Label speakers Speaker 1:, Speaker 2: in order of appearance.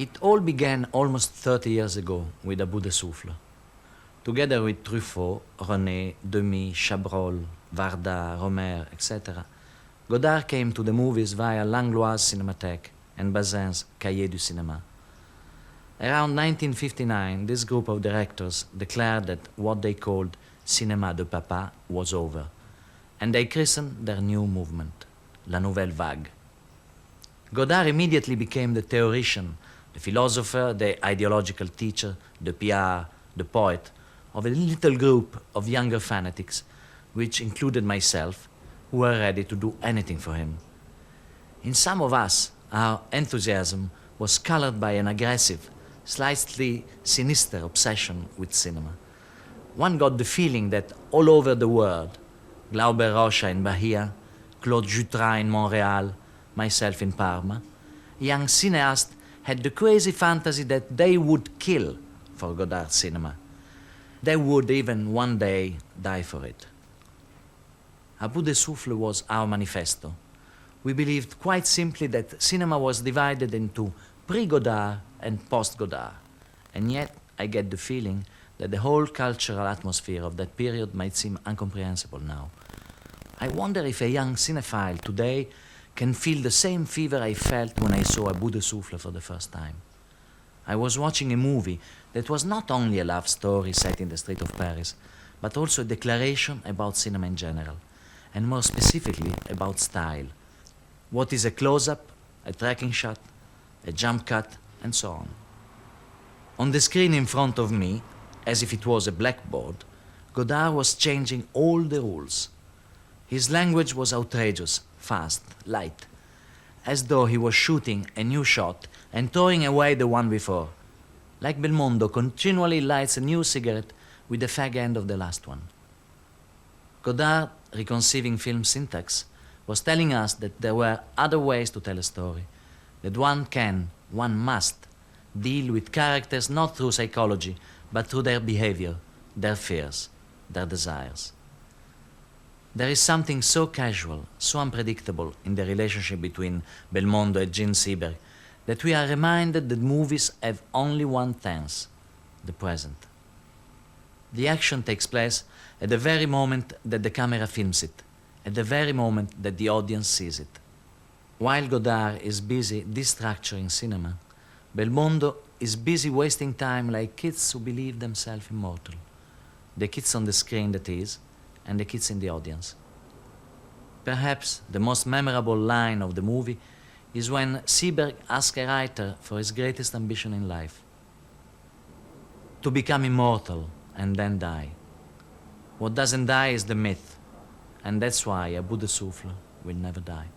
Speaker 1: It all began almost 30 years ago with Bout de Souffle. Together with Truffaut, René, Demy, Chabrol, Varda, Romer, etc., Godard came to the movies via Langlois' Cinémathèque and Bazin's Cahiers du Cinéma. Around 1959, this group of directors declared that what they called Cinéma de Papa was over, and they christened their new movement, La Nouvelle Vague. Godard immediately became the theoretician, the philosopher, the ideological teacher, the PR, the poet of a little group of younger fanatics, which included myself, who were ready to do anything for him. In some of us, our enthusiasm was colored by an aggressive, slightly sinister obsession with cinema. One got the feeling that all over the world, Glauber Rocha in Bahia, Claude Jutras in Montreal, myself in Parma, young cineasts had the crazy fantasy that they would kill for Godard cinema. They would even one day die for it. Bout de Souffle was our manifesto. We believed quite simply that cinema was divided into pre-Godard and post-Godard. And yet I get the feeling that the whole cultural atmosphere of that period might seem incomprehensible now. I wonder if a young cinephile today can feel the same fever I felt when I saw Bout de Souffle for the first time. I was watching a movie that was not only a love story set in the street of Paris, but also a declaration about cinema in general, and more specifically about style. What is a close-up, a tracking shot, a jump cut, and so on. On the screen in front of me, as if it was a blackboard, Godard was changing all the rules. His language was outrageous, fast, light, as though he was shooting a new shot and throwing away the one before, like Belmondo continually lights a new cigarette with the fag end of the last one. Godard, reconceiving film syntax, was telling us that there were other ways to tell a story, that one must, deal with characters not through psychology, but through their behavior, their fears, their desires. There is something so casual, so unpredictable in the relationship between Belmondo and Gene Seberg that we are reminded that movies have only one tense, the present. The action takes place at the very moment that the camera films it, at the very moment that the audience sees it. While Godard is busy destructuring cinema, Belmondo is busy wasting time like kids who believe themselves immortal. The kids on the screen, that is, and the kids in the audience. Perhaps the most memorable line of the movie is when Seberg asks a writer for his greatest ambition in life: to become immortal and then die. What doesn't die is the myth, and that's why Bout de Souffle will never die.